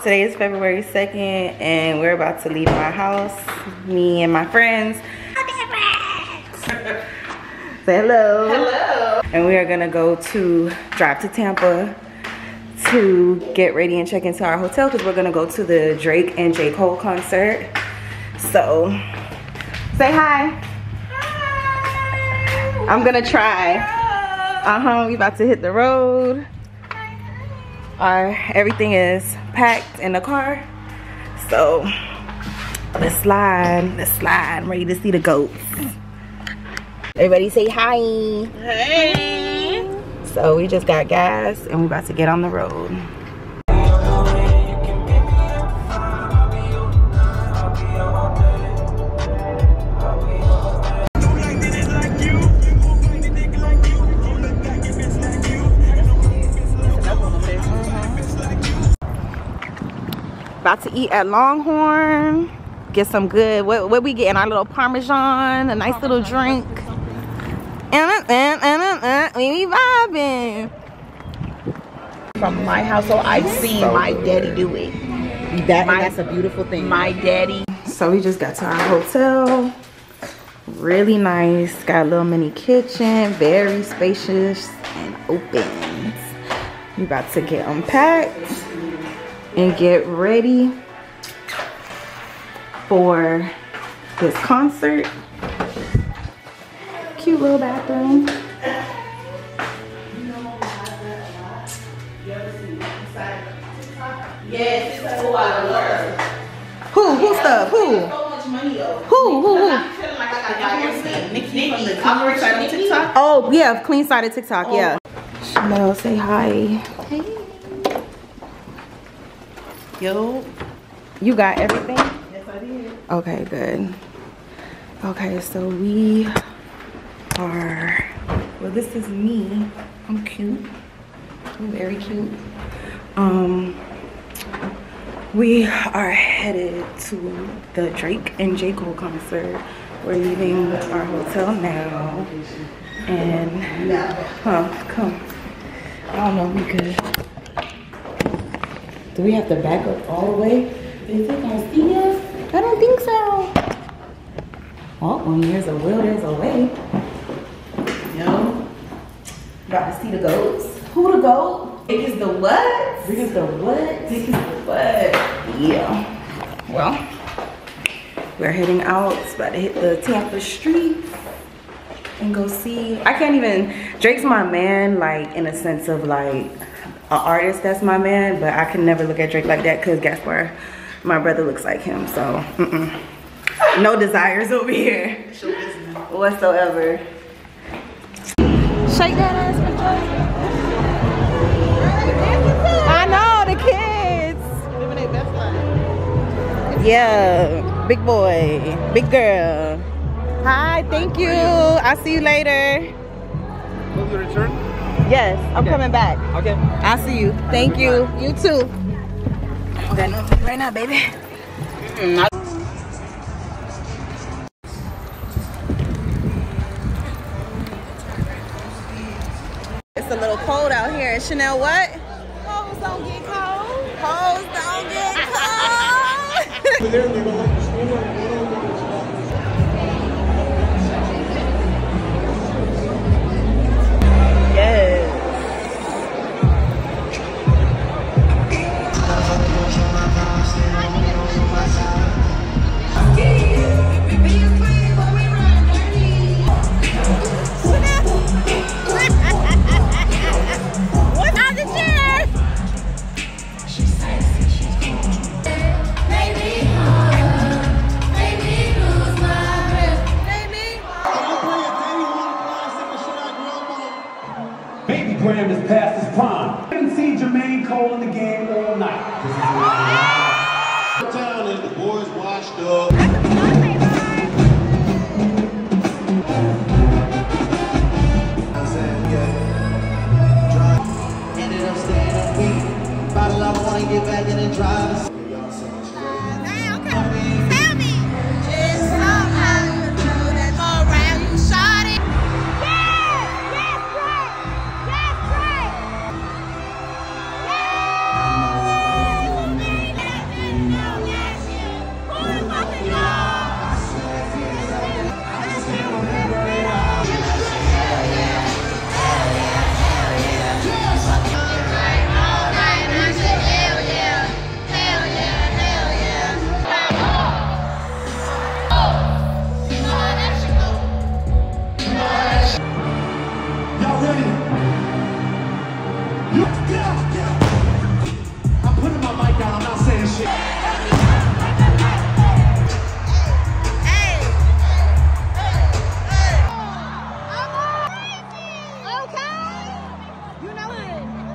Today is February 2nd and we're about to leave my house, me and my friends. Say hello. Hello. And we are gonna drive to Tampa to get ready and check into our hotel because we're gonna go to the Drake and J. Cole concert. So, say hi. Hi. I'm gonna try. We about to hit the road. Everything is packed in the car. So, let's slide. I'm ready to see the goats. Everybody say hi. Hey. So we just got gas and we about to get on the road. About to eat at Longhorn. Get some good, what we getting? Our little Parmesan, a nice little drink. We be vibing. From my household, I've seen my daddy do it. That's a beautiful thing. My daddy. So we just got to our hotel. Really nice. Got a little mini kitchen. Very spacious and open. We about to get unpacked and get ready for this concert. Cute little bathroom. Yes, it's a whole lot of love. Who stuff? Who? So much money though. Who? I'm feeling like I got everything. Nikki from the cover side of TikTok. Oh yeah, clean side of TikTok. Oh. Yeah. Chanel, say hi. Hey. Yo. You got everything? Yes, I did. Okay, good. Okay, so we are. Well, this is me. I'm cute. I'm very cute. We are headed to the Drake and J. Cole concert. We're leaving our hotel now. And, come. I don't know if we could. Do we have to back up all the way? Is it gonna see us? I don't think so. Oh, when there's a will, there's a way. No. About to see the goats. Who the goat? Big is the what? Big is the what? Big is the what? Yeah. Well, we're heading out. It's about to hit the Tampa street and go see. I can't even. Drake's my man, like in a sense of like an artist. That's my man, but I can never look at Drake like that because guess where? My brother looks like him. So, no desires over here whatsoever. Shake that ass for Drake. I know, the kids. Living their best life. Yeah, big boy, big girl. Hi, thank you. I'll see you later. Will you return? Yes, I'm coming back. Okay. I'll see you. Thank you. You too. I got no food right now, baby. It's a little cold out here. Chanel, what? Hoes don't get cold. Hoes don't get cold. Yes. Graham is past his prime. I haven't seen Jermaine Cole in the game all night. Town is the boys washed up. Ended up staying a week. Bottle up, wanna get back in and drive. Tell me, just somehow you know that around you shot it. Yes, right. That's right.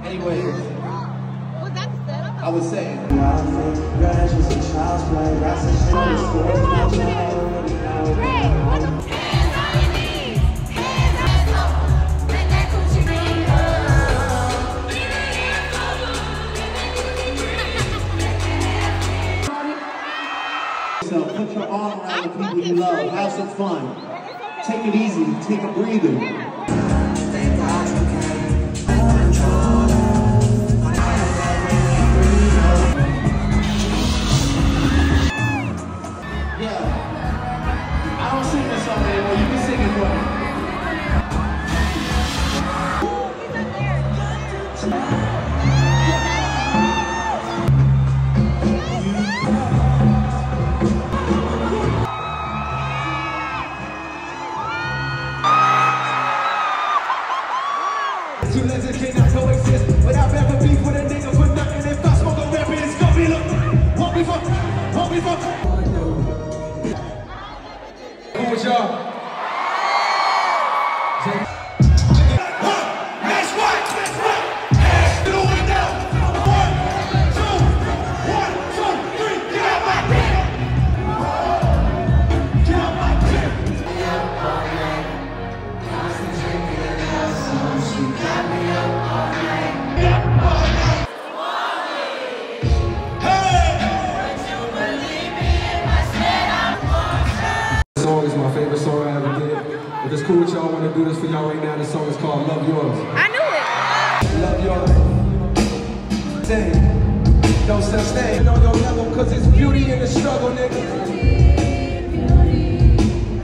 Anyways, Was that the setup? I was saying. So put your arm around the people you love. Have some fun. Take it easy. Take a breather. Yeah. I don't sing this song anymore. You can sing it for me. Two legends cannot coexist without ever beef with a nigga for nothing. If I smoke a rapper, it's gonna be look. Won't be fuck. Who was y'all? That's right. Hands to the window. 1, 2, 1, 2, 3. Get out my pit. Get out my pit. This song is my favorite song I ever did. If it's cool with y'all, I want to do this for y'all right now. This song is called Love Yours. I knew it. Love yours. Thing. No such thing on your level, cause it's beauty in the struggle, nigga.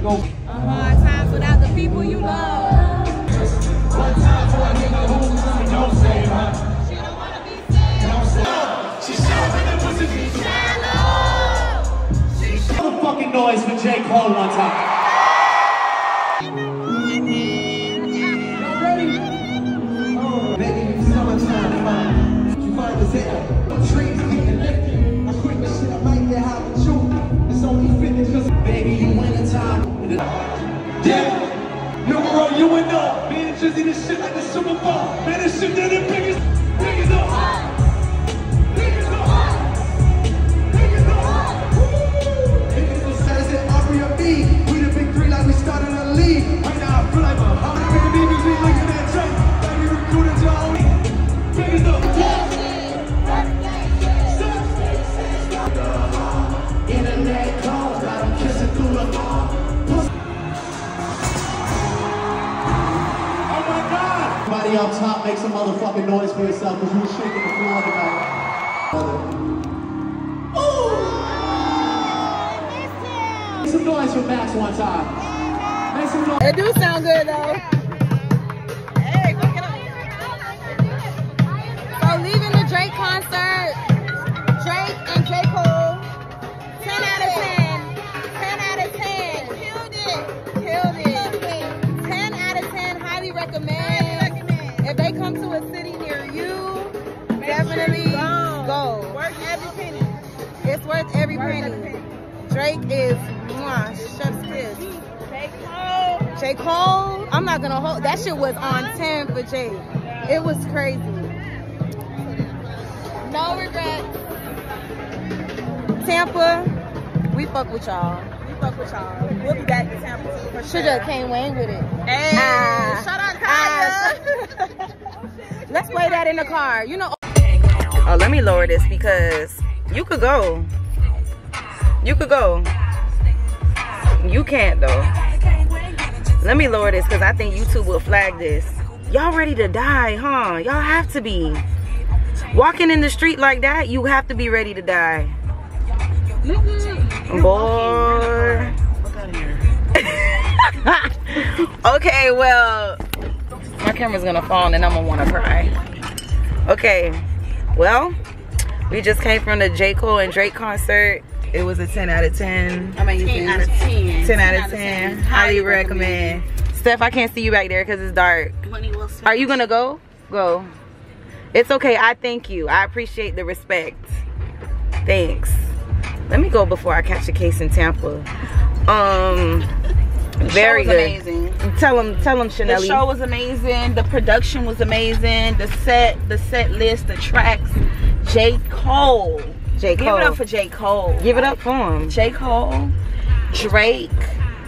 Go. Hard times without the people you love. One time for a nigga who don't say huh? She don't wanna be sad. Don't say She showed me the pussy. Motherfucking noise for J. Cole one time. Baby, it's summertime, fine. You find the zero. Trees getting lifted. I quit the shit, I might get high with you. It's only fitting cause baby, you wintertime. Yeah, numero you and all. Me and Jizzy this shit like the Super Bowl. Man, this shit that it big as the Big as the Niggas the size of Aubrey or me. We the big three like we started a league. Right now I feel like my heart is bigger than me looking at Drake. Like we recruited your own. Big as the Internet calls, got them kissing through the wall. Oh my God! Everybody up top, make some motherfucking noise for yourself because you were shaking the floor tonight. Make some noise for Max one time. Make some noise. It do sound good though. Hey, look it up. So leaving the Drake concert, Drake and J. Cole, 10 out of 10. 10 out of 10. Killed it. 10 out of 10, highly recommend. If they come to a city near you, definitely go. Worth every penny. It's worth every penny. Drake is chef's kiss. J. Cole, I'm not gonna hold, that shit was on 10 for Jay. It was crazy. No regrets. Tampa, we fuck with y'all. We'll be back to Tampa. Shoulda came Wayne with it. Hey, shout out Kaya. Let's play that in the car. You know. Oh, let me lower this because you could go. You can't though. Let me lower this because I think YouTube will flag this. Y'all ready to die, huh? Y'all have to be. Walking in the street like that, you have to be ready to die. Boy. Okay, well, my camera's gonna fall and I'm gonna wanna cry. Okay, well, we just came from the J. Cole and Drake concert. It was a 10 out of 10. I mean, 10 out of 10. 10 out of 10. Highly recommend. Steph, I can't see you back there because it's dark. Are you gonna go? Go. It's okay. I thank you. I appreciate the respect. Thanks. Let me go before I catch a case in Tampa. Very good. Amazing. Tell them, Chanel. The show was amazing. The production was amazing. The set list, the tracks. J. Cole. J. Cole. Give it up for J. Cole. Give it up for him. J. Cole, Drake.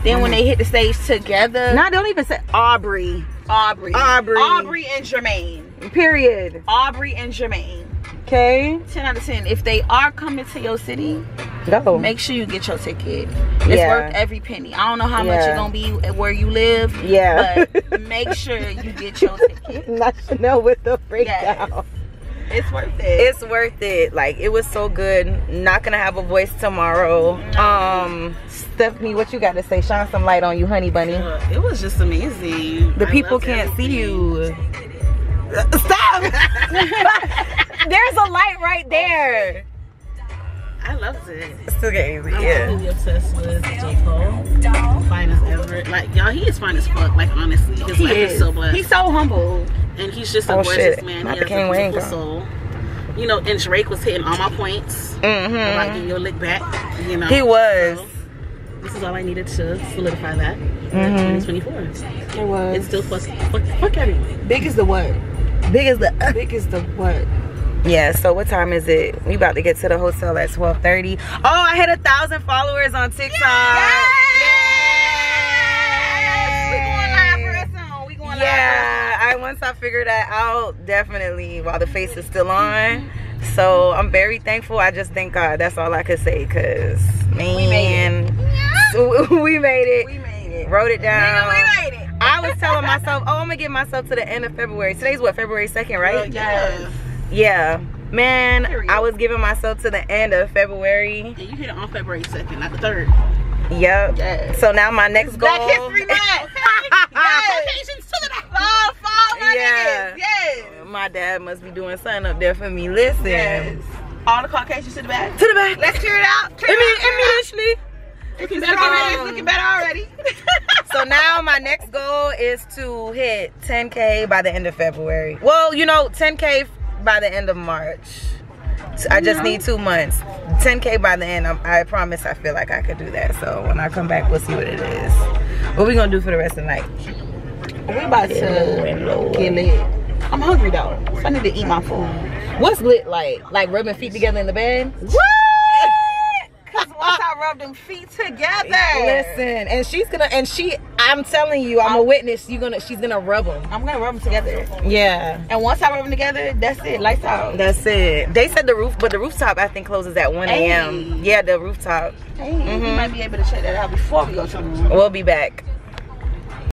Then when they hit the stage together. Nah, don't even say Aubrey. Aubrey and Jermaine. Period. Aubrey and Jermaine. Okay. 10 out of 10. If they are coming to your city, go. make sure you get your ticket. It's worth every penny. I don't know how much it's gonna be where you live. Yeah. But make sure you get your ticket. Not Chanel with the breakdown. Yes. It's worth it. It's worth it. Like, it was so good. Not gonna have a voice tomorrow. No. Stephanie, what you got to say? Shine some light on you, honey bunny. It was just amazing. The people can't see you. Stop! There's a light right there. I loved it. It's okay. I'm completely obsessed with J. Cole. Fine as ever. Like, y'all, he is fine as fuck. Like, honestly, his life is so blessed. He's so humble. And he's just a gorgeous man. He has a beautiful soul. You know, and Drake was hitting all my points. About getting your lick back. You know, he was. So, this is all I needed to solidify that. 2024. It was. It's still fuck everyone. Big as the what? Big as the what? Yeah, so what time is it? We about to get to the hotel at 12:30. Oh, I hit 1,000 followers on TikTok. Yes! We going live real soon. We going live. Yeah, once I figure that out, definitely, while the face is still on. So I'm very thankful. I just thank God. That's all I could say, cause man, we made it. We made it. Wrote it down. We made it. I was telling myself, oh, I'm gonna give myself to the end of February. Today's what, February 2nd, right? Yes. Yeah, man. Period. I was giving myself to the end of February. And you hit it on February 2nd, not the 3rd. Yep. Yes. So now my next goal. Black History Month. Congratulations to the fall, my niggas. Yes. My dad must be doing something up there for me. Listen. Yes. All the Caucasians to the back. To the back. Let's clear it out. Immediately. Looking better already. It's looking better already. So now my next goal is to hit 10K by the end of February. Well, you know, 10K by the end of March. I just need 2 months. 10K by the end. I promise I feel like I could do that. So when I come back, we'll see what it is. What we gonna do for the rest of the night? We about to get lit. I'm hungry though, so I need to eat my food. What's lit like? Like rubbing feet together in the bed? What? Cause once I rub them feet together. Listen, and I'm telling you, I'm a witness. She's gonna rub them. I'm gonna rub them together. Yeah. And once I rub them together, that's it. Lights out. That's it. They said the rooftop I think closes at 1 a.m. Hey. Yeah, the rooftop. Hey, we might be able to check that out before we go to the room. We'll be back.